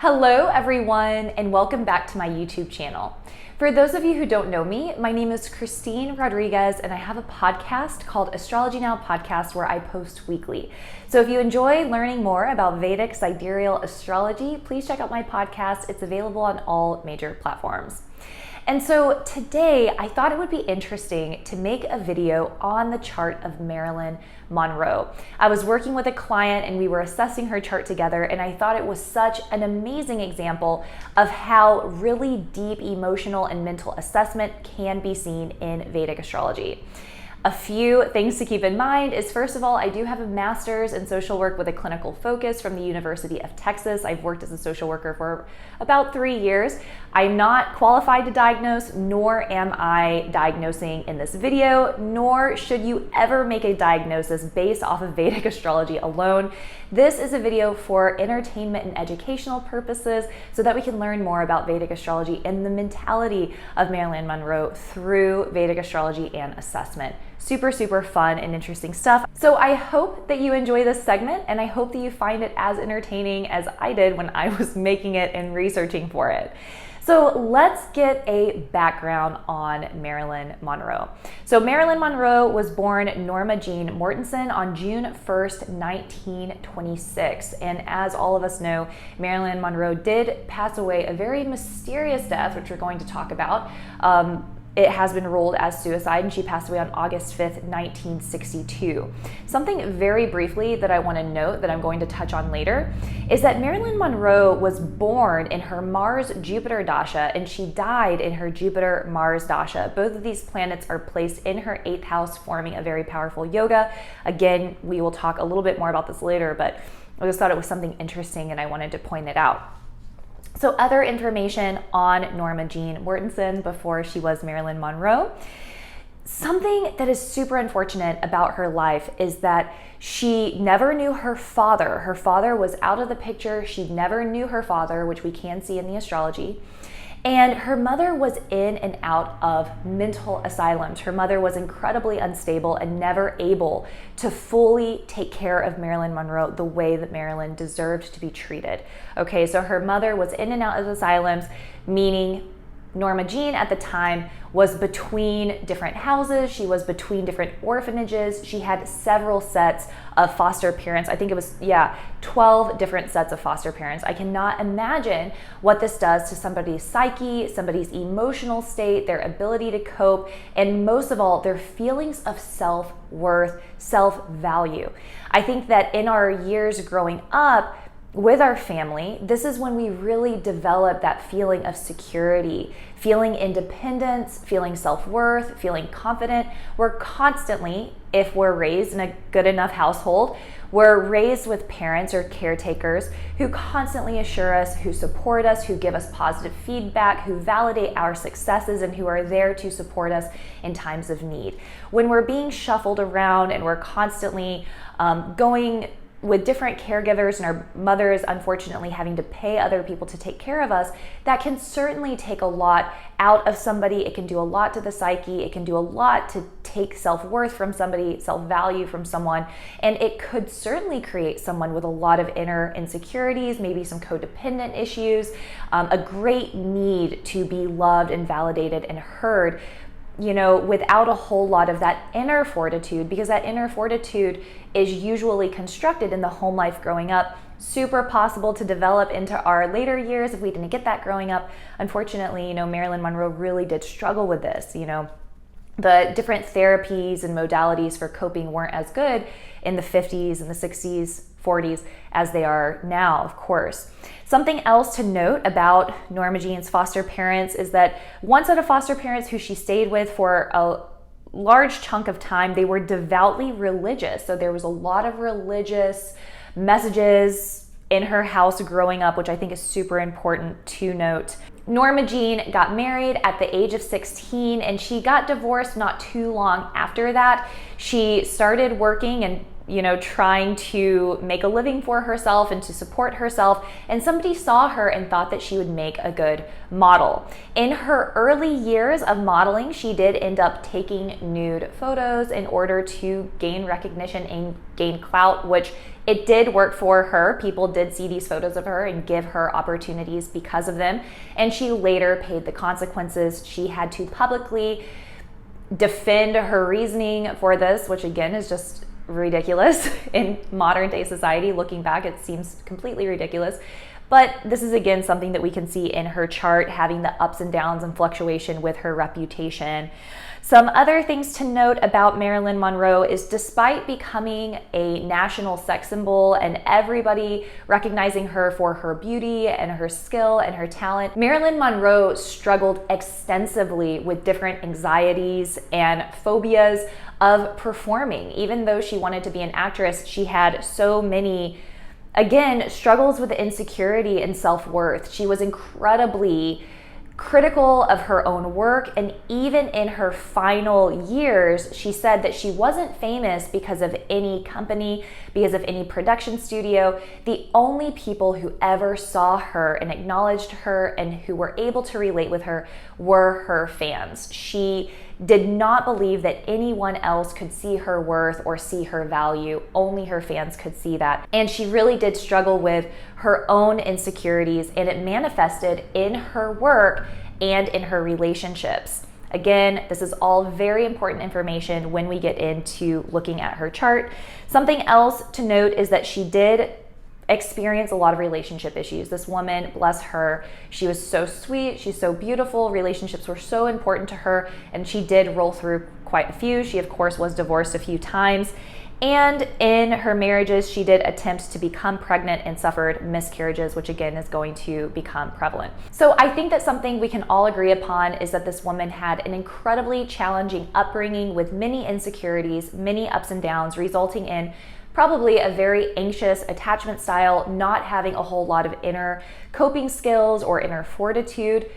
Hello everyone, and welcome back to my YouTube channel. For those of you who don't know me, my name is Christine Rodriguez and I have a podcast called AstrologyNowpodcast where I post weekly. So if you enjoy learning more about Vedic sidereal astrology, please check out my podcast. It's available on all major platforms. And so today I thought it would be interesting to make a video on the chart of Marilyn Monroe. I was working with a client and we were assessing her chart together, and I thought it was such an amazing example of how really deep emotional and mental assessment can be seen in Vedic astrology. A few things to keep in mind is, first of all, I do have a master's in social work with a clinical focus from the University of Texas. I've worked as a social worker for about 3 years. I'm not qualified to diagnose, nor am I diagnosing in this video, nor should you ever make a diagnosis based off of Vedic astrology alone. This is a video for entertainment and educational purposes so that we can learn more about Vedic astrology and the mentality of Marilyn Monroe through Vedic astrology and assessment. Super fun and interesting stuff. So I hope that you enjoy this segment, and I hope that you find it as entertaining as I did when I was making it and researching for it. So let's get a background on Marilyn Monroe. So Marilyn Monroe was born Norma Jean Mortensen on June 1st, 1926. And as all of us know, Marilyn Monroe did pass away a very mysterious death, which we're going to talk about. It has been ruled as suicide, and she passed away on August 5th, 1962. Something very briefly that I want to note that I'm going to touch on later is that Marilyn Monroe was born in her Mars-Jupiter dasha, and she died in her Jupiter-Mars dasha. Both of these planets are placed in her 8th house, forming a very powerful yoga. Again, we will talk a little bit more about this later, but I just thought it was something interesting and I wanted to point it out. So other information on Norma Jean Mortensen before she was Marilyn Monroe. Something that is super unfortunate about her life is that she never knew her father. Her father was out of the picture. She never knew her father, which we can see in the astrology. And her mother was in and out of mental asylums. Her mother was incredibly unstable and never able to fully take care of Marilyn Monroe the way that Marilyn deserved to be treated. Okay, so her mother was in and out of asylums, meaning Norma Jean at the time was between different houses. She was between different orphanages. She had several sets of foster parents. I think it was, 12 different sets of foster parents. I cannot imagine what this does to somebody's psyche, somebody's emotional state, their ability to cope, and most of all, their feelings of self-worth, self-value. I think that in our years growing up, with our family, this is when we really develop that feeling of security, feeling independence, feeling self-worth, feeling confident. We're constantly, if we're raised in a good enough household, we're raised with parents or caretakers who constantly assure us, who support us, who give us positive feedback, who validate our successes, and who are there to support us in times of need. When we're being shuffled around and we're constantly going with different caregivers, and our mothers unfortunately having to pay other people to take care of us, that can certainly take a lot out of somebody. It can do a lot to the psyche. It can do a lot to take self-worth from somebody, self-value from someone, and it could certainly create someone with a lot of inner insecurities, maybe some codependent issues, a great need to be loved and validated and heard, without a whole lot of that inner fortitude, because that inner fortitude is usually constructed in the home life growing up. Super possible to develop into our later years if we didn't get that growing up. Unfortunately, Marilyn Monroe really did struggle with this. The different therapies and modalities for coping weren't as good in the 50s and the 60s, 40s as they are now, of course. Something else to note about Norma Jean's foster parents is that one set of foster parents who she stayed with for a large chunk of time, they were devoutly religious. So there was a lot of religious messages in her house growing up, which I think is super important to note. Norma Jean got married at the age of 16, and she got divorced not too long after that. She started working and trying to make a living for herself and to support herself. And somebody saw her and thought that she would make a good model. In her early years of modeling, she did end up taking nude photos in order to gain recognition and gain clout, which it did work for her. People did see these photos of her and give her opportunities because of them. And she later paid the consequences. She had to publicly defend her reasoning for this, which again is just ridiculous in modern day society. Looking back, it seems completely ridiculous. But this is again something that we can see in her chart, having the ups and downs and fluctuation with her reputation. Some other things to note about Marilyn Monroe is despite becoming a national sex symbol and everybody recognizing her for her beauty and her skill and her talent, Marilyn Monroe struggled extensively with different anxieties and phobias of performing. Even though she wanted to be an actress, she had so many, again, struggles with insecurity and self-worth. She was incredibly critical of her own work, and even in her final years, she said that she wasn't famous because of any company, because of any production studio. The only people who ever saw her and acknowledged her and who were able to relate with her were her fans. She did not believe that anyone else could see her worth or see her value. Only her fans could see that. And she really did struggle with her own insecurities, and it manifested in her work and in her relationships. Again, this is all very important information when we get into looking at her chart. Something else to note is that she did experience a lot of relationship issues. This woman, bless her, she was so sweet, she's so beautiful, relationships were so important to her, and she did roll through quite a few. She of course was divorced a few times, and in her marriages she did attempt to become pregnant and suffered miscarriages, which again is going to become prevalent. So I think that something we can all agree upon is that this woman had an incredibly challenging upbringing with many insecurities, many ups and downs, resulting in probably a very anxious attachment style, not having a whole lot of inner coping skills or inner fortitude,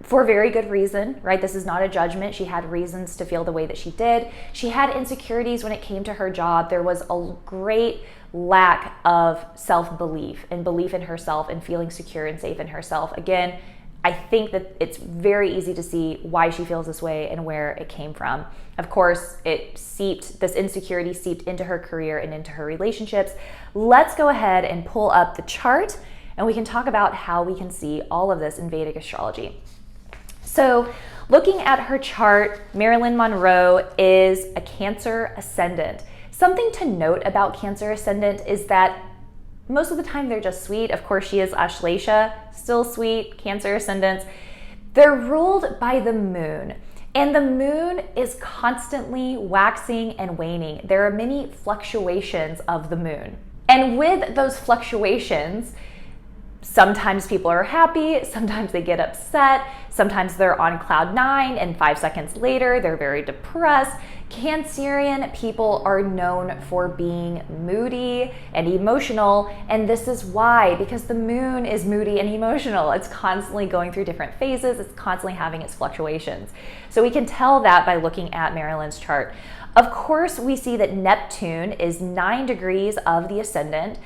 for very good reason, right? This is not a judgment. She had reasons to feel the way that she did. She had insecurities when it came to her job. There was a great lack of self-belief and belief in herself and feeling secure and safe in herself. Again, I think that it's very easy to see why she feels this way and where it came from. Of course, this insecurity seeped into her career and into her relationships. Let's go ahead and pull up the chart and we can talk about how we can see all of this in Vedic astrology. So looking at her chart, Marilyn Monroe is a Cancer ascendant. Something to note about Cancer ascendant is that most of the time they're just sweet. Of course, she is Ashlesha, still sweet, Cancer ascendants. They're ruled by the moon, and the moon is constantly waxing and waning. There are many fluctuations of the moon. And with those fluctuations, sometimes people are happy, sometimes they get upset, sometimes they're on cloud 9 and 5 seconds later they're very depressed. Cancerian people are known for being moody and emotional, and this is why, because the moon is moody and emotional. It's constantly going through different phases, it's constantly having its fluctuations. So we can tell that by looking at Marilyn's chart. Of course, we see that Neptune is 9 degrees of the ascendant,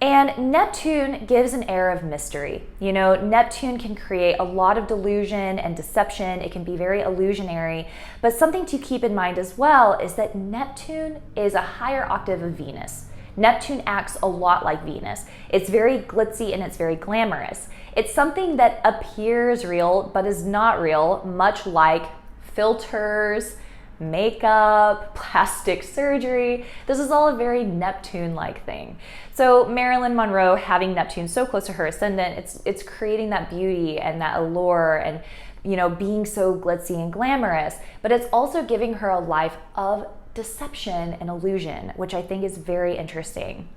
and Neptune gives an air of mystery. You know, Neptune can create a lot of delusion and deception. It can be very illusionary. But something to keep in mind as well is that Neptune is a higher octave of Venus. Neptune acts a lot like Venus. It's very glitzy and it's very glamorous. It's something that appears real but is not real, much like filters, makeup, plastic surgery. This is all a very Neptune-like thing. So Marilyn Monroe, having Neptune so close to her ascendant, it's creating that beauty and that allure and, you know, being so glitzy and glamorous, but it's also giving her a life of deception and illusion, which I think is very interesting.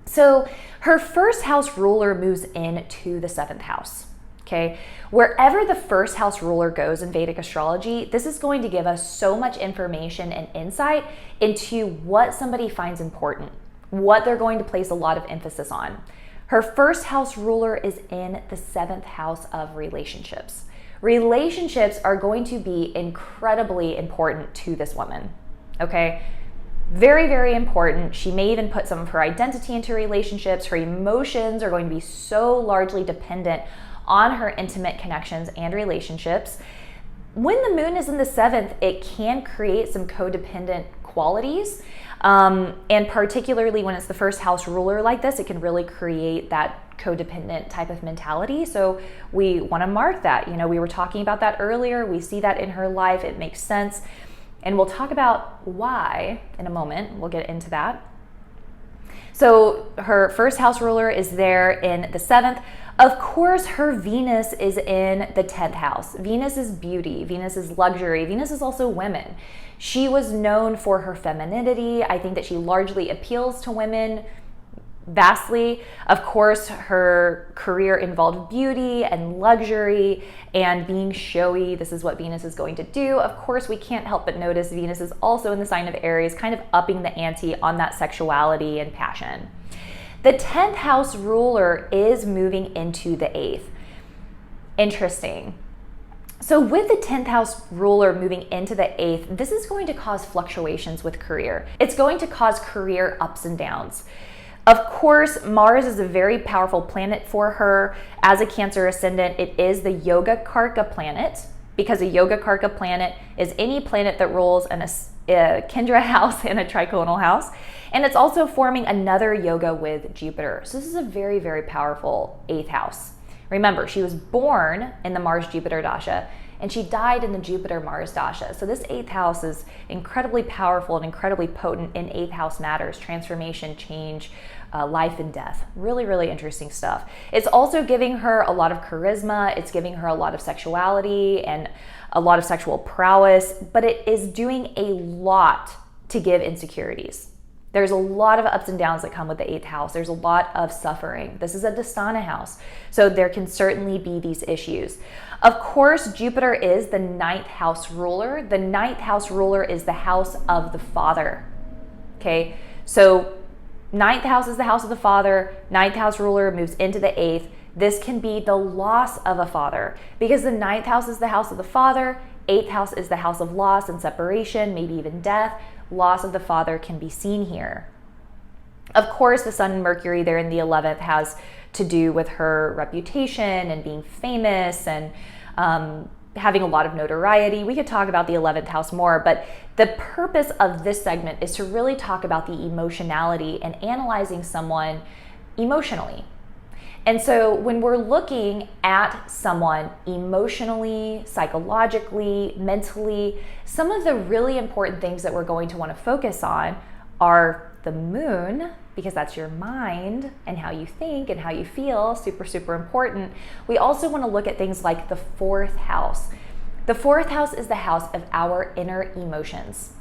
So her first house ruler moves into the 7th house. Okay, wherever the first house ruler goes in Vedic astrology, this is going to give us so much information and insight into what somebody finds important, what they're going to place a lot of emphasis on. Her first house ruler is in the 7th house of relationships. Relationships are going to be incredibly important to this woman, okay? Very, very important. She may even put some of her identity into relationships. Her emotions are going to be so largely dependent on her intimate connections and relationships. When the moon is in the 7th, it can create some codependent qualities. And particularly when it's the first house ruler like this, it can really create that codependent type of mentality. So we want to mark that. We were talking about that earlier. We see that in her life. It makes sense. And we'll talk about why in a moment. We'll get into that. So her first house ruler is there in the 7th. Of course, her Venus is in the 10th house. Venus is beauty. Venus is luxury. Venus is also women. She was known for her femininity. I think that she largely appeals to women vastly. Of course, her career involved beauty and luxury and being showy. This is what Venus is going to do. Of course, we can't help but notice Venus is also in the sign of Aries, kind of upping the ante on that sexuality and passion. The 10th house ruler is moving into the 8th. Interesting. So with the 10th house ruler moving into the 8th, this is going to cause fluctuations with career. It's going to cause career ups and downs. Of course, Mars is a very powerful planet for her. As a Cancer ascendant, it is the Yoga Karka planet, because a Yoga Karka planet is any planet that rules in a Kendra house and a triconal house. And it's also forming another yoga with Jupiter. So this is a very, very powerful 8th house. Remember, she was born in the Mars-Jupiter dasha, and she died in the Jupiter-Mars dasha. So this 8th house is incredibly powerful and incredibly potent in 8th house matters, transformation, change, life and death. Really, really interesting stuff. It's also giving her a lot of charisma. It's giving her a lot of sexuality and a lot of sexual prowess, but it is doing a lot to give insecurities. There's a lot of ups and downs that come with the 8th house. There's a lot of suffering. This is a Dastana house, so there can certainly be these issues. Of course, Jupiter is the 9th house ruler. The 9th house ruler is the house of the father. Okay, so 9th house is the house of the father. 9th house ruler moves into the 8th. This can be the loss of a father, because the 9th house is the house of the father. 8th house is the house of loss and separation, maybe even death. Loss of the father can be seen here. Of course, the Sun and Mercury there in the 11th has to do with her reputation and being famous and having a lot of notoriety. We could talk about the 11th house more, but the purpose of this segment is to really talk about the emotionality and analyzing someone emotionally. And so when we're looking at someone emotionally, psychologically, mentally, some of the really important things that we're going to want to focus on are the moon, because that's your mind and how you think and how you feel, super, super important. We also want to look at things like the 4th house. The 4th house is the house of our inner emotions.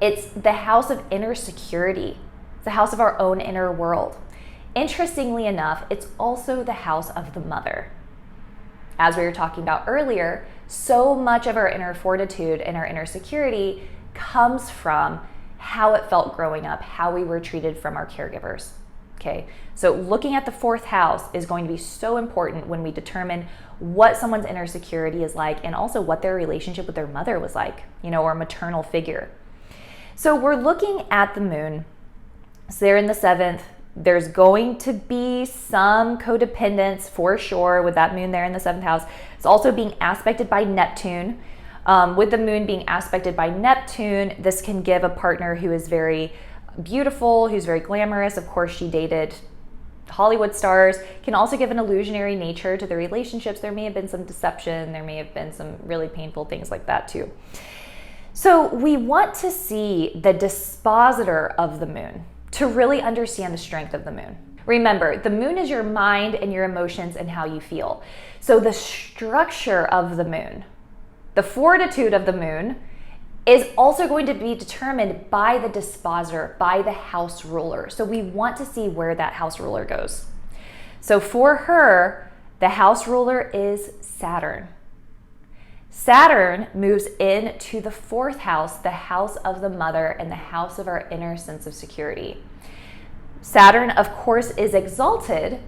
It's the house of inner security. It's the house of our own inner world. Interestingly enough, it's also the house of the mother. As we were talking about earlier, so much of our inner fortitude and our inner security comes from how it felt growing up, how we were treated from our caregivers. Okay, so looking at the 4th house is going to be so important when we determine what someone's inner security is like, and also what their relationship with their mother was like, or a maternal figure. So we're looking at the moon. So they're in the 7th. There's going to be some codependence for sure with that moon there in the 7th house. It's also being aspected by Neptune. With the moon being aspected by Neptune, this can give a partner who is very beautiful, who's very glamorous. Of course, she dated Hollywood stars. Can also give an illusionary nature to the relationships. There may have been some deception. There may have been some really painful things like that too. So we want to see the dispositor of the moon to really understand the strength of the moon. Remember, the moon is your mind and your emotions and how you feel. So the structure of the moon, the fortitude of the moon, is also going to be determined by the dispositor, by the house ruler. So we want to see where that house ruler goes. So for her, the house ruler is Saturn. Saturn moves into the 4th house, the house of the mother and the house of our inner sense of security. Saturn, of course, is exalted,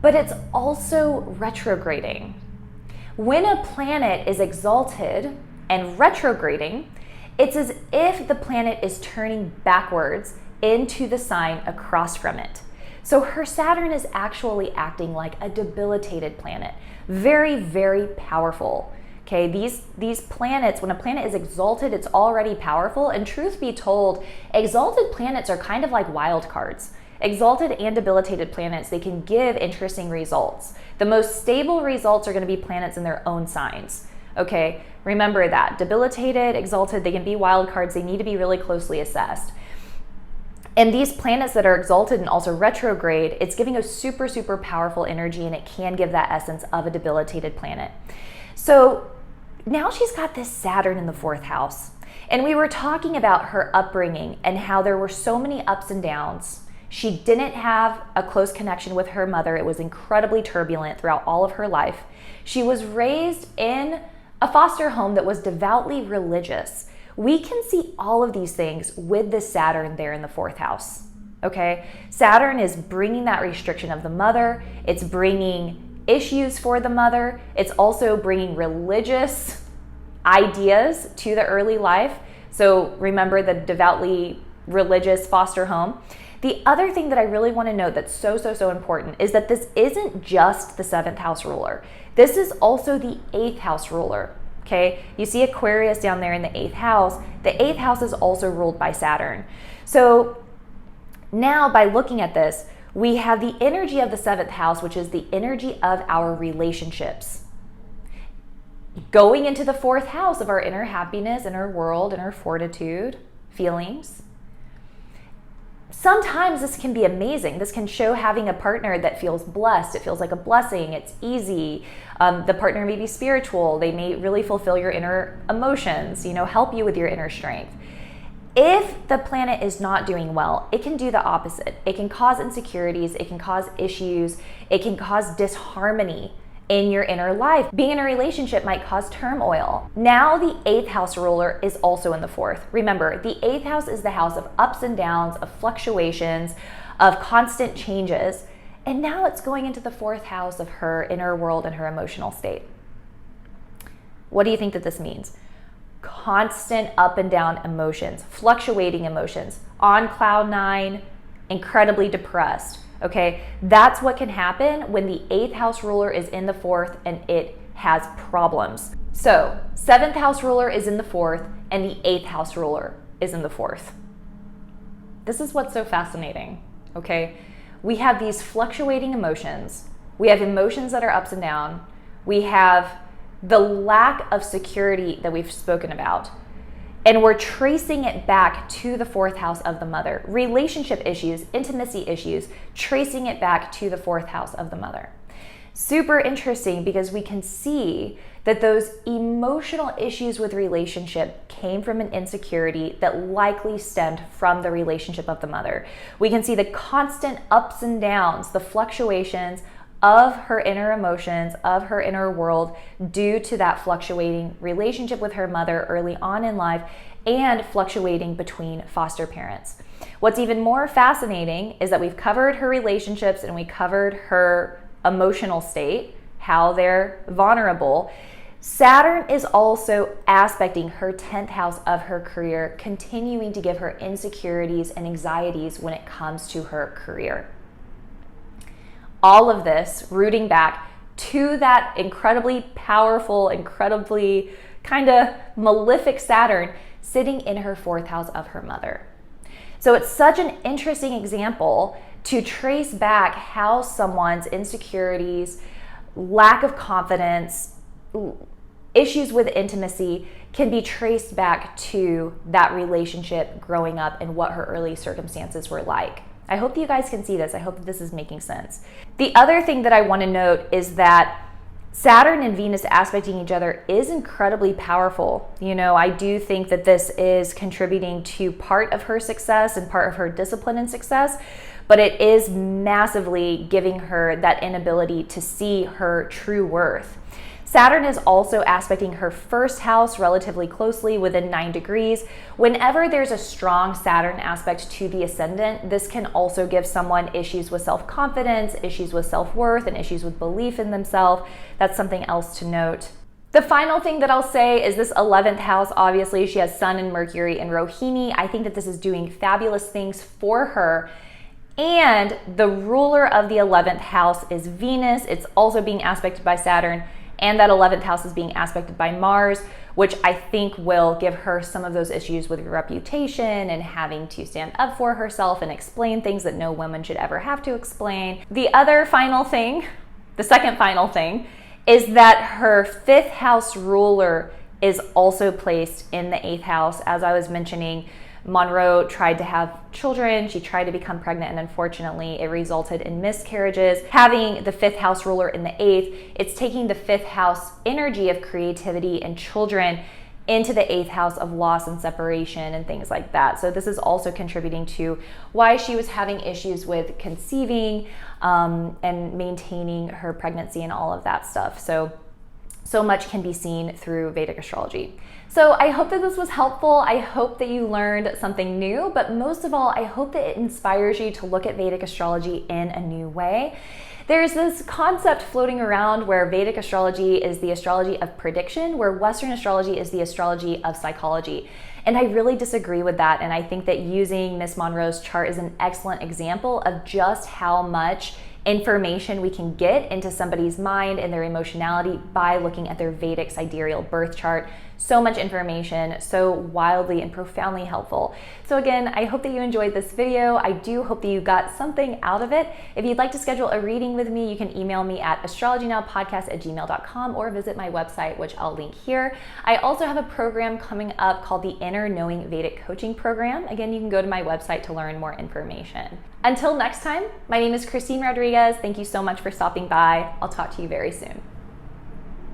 but it's also retrograding. When a planet is exalted and retrograding, It's as if the planet is turning backwards into the sign across from it. So her Saturn is actually acting like a debilitated planet. Very, very powerful. Okay, these planets, when a planet is exalted, it's already powerful. And truth be told, exalted planets are kind of like wild cards. Exalted and debilitated planets, they can give interesting results. The most stable results are going to be planets in their own signs. Okay, remember that. Debilitated, exalted, they can be wild cards. They need to be really closely assessed. And these planets that are exalted and also retrograde, it's giving a super, super powerful energy, and it can give that essence of a debilitated planet. So now she's got this Saturn in the 4th house. And we were talking about her upbringing and how there were so many ups and downs. She didn't have a close connection with her mother. It was incredibly turbulent throughout all of her life. She was raised in a foster home that was devoutly religious. We can see all of these things with this Saturn there in the 4th house, okay? Saturn is bringing that restriction of the mother. It's bringing issues for the mother. It's also bringing religious ideas to the early life. So remember the devoutly religious foster home. The other thing that I really want to note that's so important is that this isn't just the 7th house ruler. This is also the 8th house ruler. Okay, you see Aquarius down there in the 8th house. The 8th house is also ruled by Saturn. So now by looking at this, we have the energy of the 7th house, which is the energy of our relationships, going into the 4th house of our inner happiness, inner world, inner fortitude, feelings. Sometimes this can be amazing. This can show having a partner that feels blessed. It feels like a blessing. It's easy. The partner may be spiritual. They may really fulfill your inner emotions, help you with your inner strength. If the planet is not doing well, it can do the opposite. It can cause insecurities. It can cause issues. It can cause disharmony in your inner life. Being in a relationship might cause turmoil. Now the 8th house ruler is also in the 4th. Remember, the 8th house is the house of ups and downs, of fluctuations, of constant changes. And now it's going into the 4th house of her inner world and her emotional state. What do you think that this means? Constant up and down emotions, fluctuating emotions, on cloud 9, incredibly depressed. Okay, that's what can happen when the 8th house ruler is in the 4th and it has problems. So 7th house ruler is in the 4th and the 8th house ruler is in the 4th. This is what's so fascinating, okay? We have these fluctuating emotions. We have emotions that are ups and down. We have the lack of security that we've spoken about. And we're tracing it back to the 4th house of the mother. Relationship issues, intimacy issues, tracing it back to the 4th house of the mother. Super interesting because we can see that those emotional issues with relationship came from an insecurity that likely stemmed from the relationship of the mother. We can see the constant ups and downs, the fluctuations of her inner emotions, of her inner world, due to that fluctuating relationship with her mother early on in life and fluctuating between foster parents. What's even more fascinating is that we've covered her relationships and we covered her emotional state, how they're vulnerable. Saturn is also aspecting her 10th house of her career, continuing to give her insecurities and anxieties when it comes to her career. All of this rooting back to that incredibly powerful, incredibly kind of malefic Saturn sitting in her 4th house of her mother. So it's such an interesting example to trace back how someone's insecurities, lack of confidence, issues with intimacy can be traced back to that relationship growing up and what her early circumstances were like. I hope that you guys can see this. I hope that this is making sense. The other thing that I want to note is that Saturn and Venus aspecting each other is incredibly powerful. I do think that this is contributing to part of her success and part of her discipline and success, but it is massively giving her that inability to see her true worth. Saturn is also aspecting her 1st house relatively closely within 9 degrees. Whenever there's a strong Saturn aspect to the ascendant, this can also give someone issues with self-confidence, issues with self-worth, and issues with belief in themselves. That's something else to note. The final thing that I'll say is this 11th house, obviously she has Sun and Mercury in Rohini. I think that this is doing fabulous things for her. And the ruler of the 11th house is Venus. It's also being aspected by Saturn, and that 11th house is being aspected by Mars, which I think will give her some of those issues with reputation and having to stand up for herself and explain things that no woman should ever have to explain. The other final thing, the second final thing, is that her 5th house ruler is also placed in the 8th house. As I was mentioning, Monroe tried to have children. She tried to become pregnant, and unfortunately it resulted in miscarriages. Having the 5th house ruler in the 8th, it's taking the 5th house energy of creativity and children into the 8th house of loss and separation and things like that. So this is also contributing to why she was having issues with conceiving and maintaining her pregnancy and all of that stuff. So much can be seen through Vedic astrology. So I hope that this was helpful. I hope that you learned something new, but most of all, I hope that it inspires you to look at Vedic astrology in a new way. There's this concept floating around where Vedic astrology is the astrology of prediction, where Western astrology is the astrology of psychology. And I really disagree with that. And I think that using Miss Monroe's chart is an excellent example of just how much information we can get into somebody's mind and their emotionality by looking at their Vedic sidereal birth chart. So much information, so wildly and profoundly helpful. So again, I hope that you enjoyed this video. I do hope that you got something out of it. If you'd like to schedule a reading with me, you can email me at astrologynowpodcast@gmail.com or visit my website, which I'll link here. I also have a program coming up called the Inner Knowing Vedic Coaching Program. Again, you can go to my website to learn more information. Until next time, my name is Christine Rodriguez. Thank you so much for stopping by. I'll talk to you very soon.